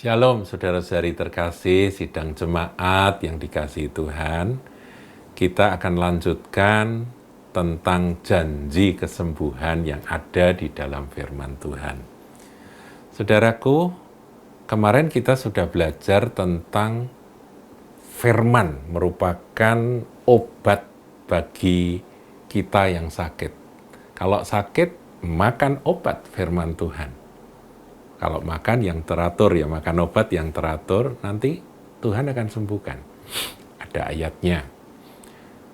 Shalom saudara-saudari terkasih, sidang jemaat yang dikasihi Tuhan. Kita akan lanjutkan tentang janji kesembuhan yang ada di dalam firman Tuhan. Saudaraku, kemarin kita sudah belajar tentang firman merupakan obat bagi kita yang sakit. Kalau sakit, makan obat firman Tuhan. Kalau makan yang teratur, ya makan obat yang teratur, nanti Tuhan akan sembuhkan. Ada ayatnya.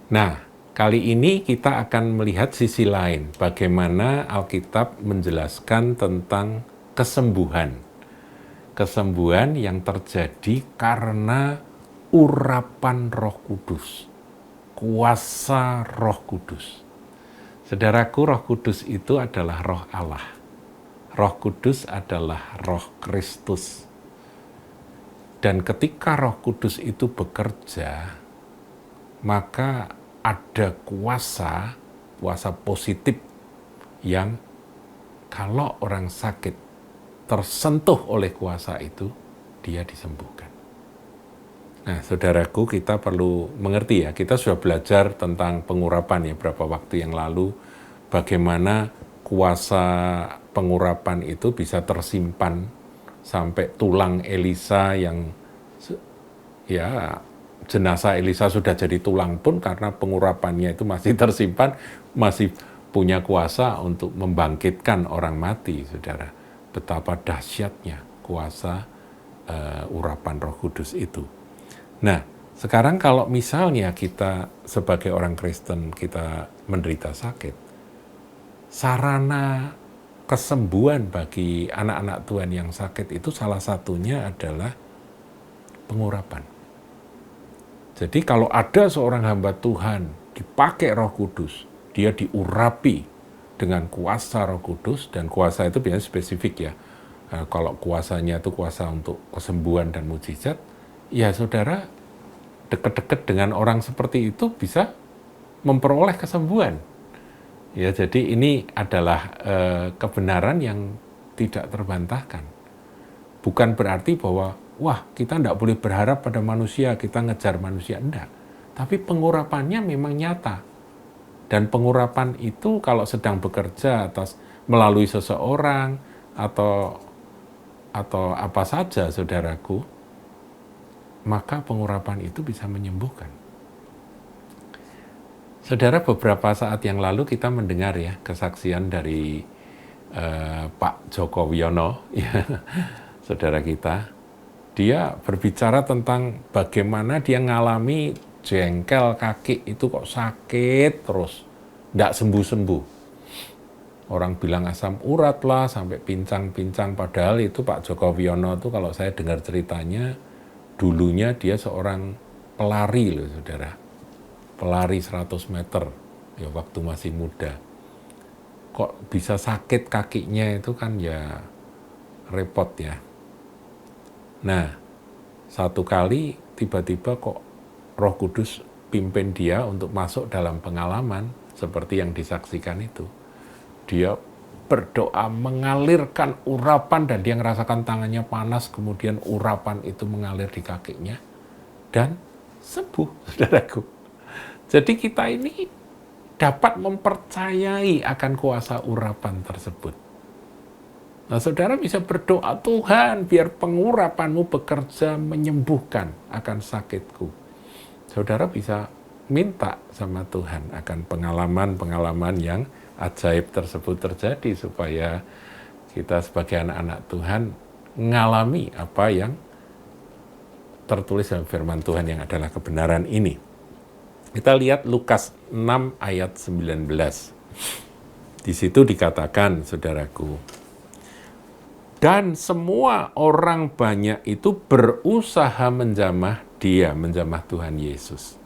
Nah, kali ini kita akan melihat sisi lain, bagaimana Alkitab menjelaskan tentang kesembuhan. Kesembuhan yang terjadi karena urapan Roh Kudus, kuasa Roh Kudus. Saudaraku, Roh Kudus itu adalah Roh Allah. Roh Kudus adalah Roh Kristus. Dan ketika Roh Kudus itu bekerja, maka ada kuasa positif yang kalau orang sakit tersentuh oleh kuasa itu, dia disembuhkan. Nah, saudaraku, kita perlu mengerti ya, kita sudah belajar tentang pengurapan ya beberapa waktu yang lalu, bagaimana kuasa pengurapan itu bisa tersimpan sampai tulang Elisa yang ya jenazah Elisa sudah jadi tulang pun karena pengurapannya itu masih tersimpan, masih punya kuasa untuk membangkitkan orang mati, saudara. Betapa dahsyatnya kuasa urapan Roh Kudus itu. Nah, sekarang kalau misalnya kita sebagai orang Kristen, kita menderita sakit, sarana kesembuhan bagi anak-anak Tuhan yang sakit itu salah satunya adalah pengurapan. Jadi kalau ada seorang hamba Tuhan dipakai Roh Kudus, dia diurapi dengan kuasa Roh Kudus, dan kuasa itu biasanya spesifik ya. Kalau kuasanya itu kuasa untuk kesembuhan dan mukjizat, ya saudara dekat-dekat dengan orang seperti itu bisa memperoleh kesembuhan. Ya, jadi ini adalah kebenaran yang tidak terbantahkan. Bukan berarti bahwa, wah kita tidak boleh berharap pada manusia, kita ngejar manusia, enggak. Tapi pengurapannya memang nyata. Dan pengurapan itu kalau sedang bekerja atas melalui seseorang atau apa saja, saudaraku, maka pengurapan itu bisa menyembuhkan. Saudara, beberapa saat yang lalu kita mendengar ya kesaksian dari Pak Joko Wiono, ya, saudara kita. Dia berbicara tentang bagaimana dia ngalami jengkel kaki itu kok sakit terus, tidak sembuh-sembuh. Orang bilang asam urat lah, sampai pincang-pincang. Padahal itu Pak Joko Wiono itu kalau saya dengar ceritanya, dulunya dia seorang pelari loh, saudara. Pelari 100 meter, ya waktu masih muda. Kok bisa sakit kakinya itu kan ya repot ya. Nah, satu kali tiba-tiba kok Roh Kudus pimpin dia untuk masuk dalam pengalaman seperti yang disaksikan itu. Dia berdoa mengalirkan urapan dan dia ngerasakan tangannya panas, kemudian urapan itu mengalir di kakinya dan sembuh, saudaraku. Jadi kita ini dapat mempercayai akan kuasa urapan tersebut. Nah, saudara bisa berdoa, Tuhan, biar pengurapanmu bekerja menyembuhkan akan sakitku. Saudara bisa minta sama Tuhan akan pengalaman-pengalaman yang ajaib tersebut terjadi, supaya kita sebagai anak-anak Tuhan mengalami apa yang tertulis dalam firman Tuhan yang adalah kebenaran ini. Kita lihat Lukas 6 ayat 19. Di situ dikatakan, saudaraku, dan semua orang banyak itu berusaha menjamah dia, menjamah Tuhan Yesus.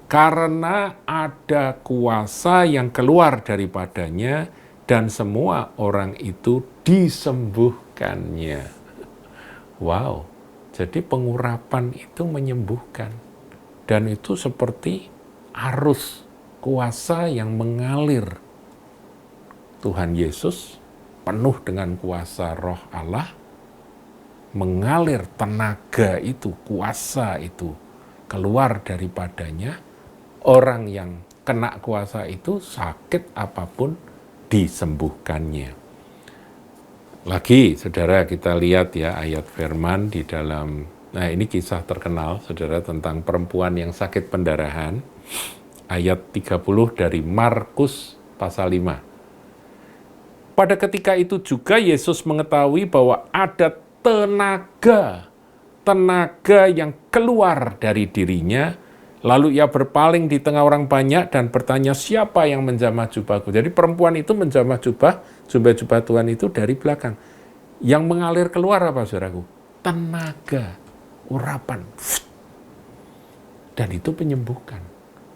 Karena ada kuasa yang keluar daripadanya dan semua orang itu disembuhkannya. Wow, jadi pengurapan itu menyembuhkan. Dan itu seperti arus kuasa yang mengalir. Tuhan Yesus penuh dengan kuasa Roh Allah, mengalir tenaga itu, kuasa itu keluar daripadanya, orang yang kena kuasa itu sakit apapun disembuhkannya. Lagi, saudara, kita lihat ya ayat firman di dalam, nah ini kisah terkenal, saudara, tentang perempuan yang sakit pendarahan, ayat 30 dari Markus pasal 5. Pada ketika itu juga Yesus mengetahui bahwa ada tenaga yang keluar dari dirinya, lalu ia berpaling di tengah orang banyak dan bertanya, siapa yang menjamah jubahku? Jadi perempuan itu menjamah jubah Tuhan itu dari belakang. Yang mengalir keluar apa, saudaraku? Tenaga, urapan. Dan itu menyembuhkan.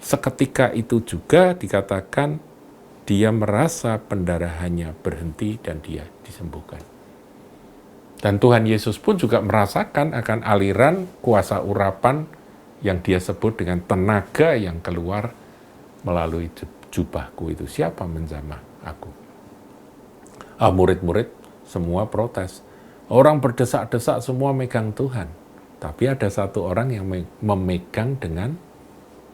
Seketika itu juga dikatakan dia merasa pendarahannya berhenti dan dia disembuhkan. Dan Tuhan Yesus pun juga merasakan akan aliran kuasa urapan yang dia sebut dengan tenaga yang keluar melalui jubahku itu. Siapa menjamah aku? Murid-murid semua protes. Orang berdesak-desak semua megang Tuhan. Tapi ada satu orang yang memegang dengan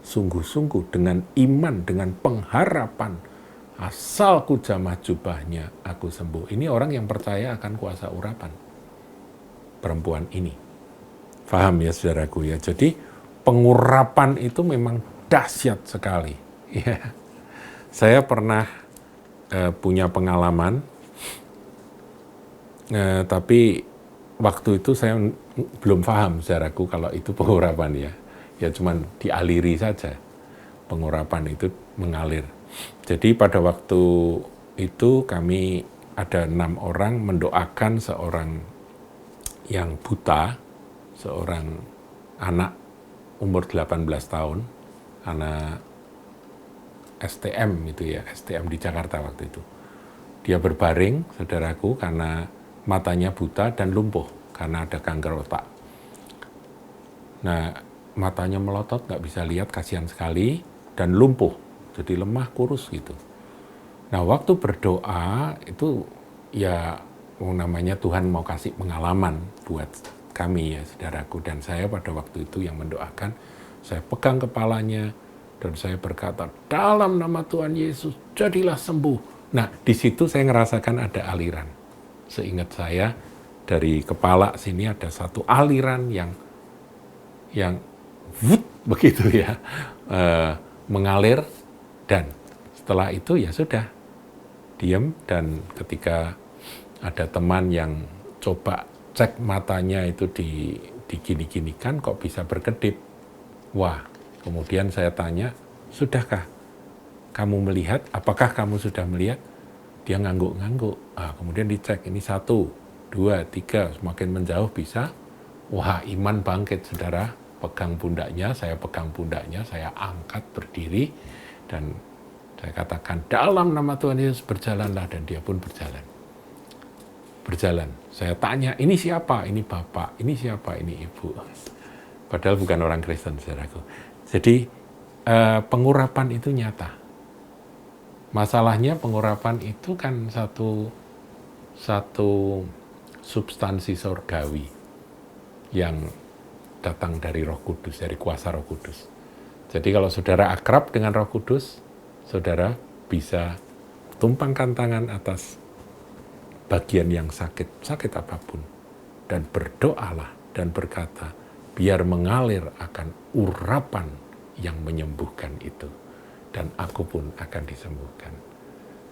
sungguh-sungguh, dengan iman, dengan pengharapan. Asal ku jamah jubahnya, aku sembuh. Ini orang yang percaya akan kuasa urapan. Perempuan ini. Paham ya saudaraku ya. Jadi pengurapan itu memang dahsyat sekali. Ya. Saya pernah punya pengalaman, tapi waktu itu saya belum paham saudaraku kalau itu pengurapan ya. Ya cuman dialiri saja. Pengurapan itu mengalir. Jadi pada waktu itu kami ada 6 orang mendoakan seorang yang buta, seorang anak umur 18 tahun, anak STM itu ya, STM di Jakarta waktu itu. Dia berbaring, saudaraku, karena matanya buta dan lumpuh, karena ada kanker otak. Nah, matanya melotot, nggak bisa lihat, kasihan sekali, dan lumpuh, jadi lemah, kurus gitu. Nah, waktu berdoa, itu ya namanya Tuhan mau kasih pengalaman buat kami ya saudaraku, dan saya pada waktu itu yang mendoakan, saya pegang kepalanya dan saya berkata, dalam nama Tuhan Yesus jadilah sembuh. Nah di situ saya ngerasakan ada aliran. Seingat saya dari kepala sini ada satu aliran yang begitu ya, mengalir, dan setelah itu ya sudah diam. Dan ketika ada teman yang coba cek matanya itu digini-ginikan kok bisa berkedip. Wah, kemudian saya tanya, sudahkah kamu melihat? Apakah kamu sudah melihat? Dia ngangguk-ngangguk. Kemudian dicek, ini 1, 2, 3, semakin menjauh bisa. Wah, iman bangkit, saudara. Pegang pundaknya, saya pegang pundaknya, saya angkat berdiri, dan saya katakan, dalam nama Tuhan Yesus berjalanlah, dan dia pun berjalan. Saya tanya, ini siapa? Ini bapak. Ini siapa? Ini ibu. Padahal bukan orang Kristen, saudaraku. Jadi pengurapan itu nyata. Masalahnya pengurapan itu kan satu substansi surgawi yang datang dari Roh Kudus, dari kuasa Roh Kudus. Jadi kalau saudara akrab dengan Roh Kudus, saudara bisa tumpangkan tangan atas bagian yang sakit apapun, dan berdoalah dan berkata, biar mengalir akan urapan yang menyembuhkan itu, dan aku pun akan disembuhkan.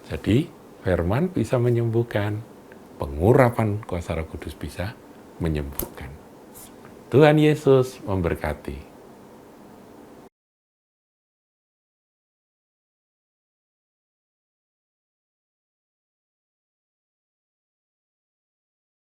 Jadi firman bisa menyembuhkan, pengurapan kuasa Roh Kudus bisa menyembuhkan. Tuhan Yesus memberkati.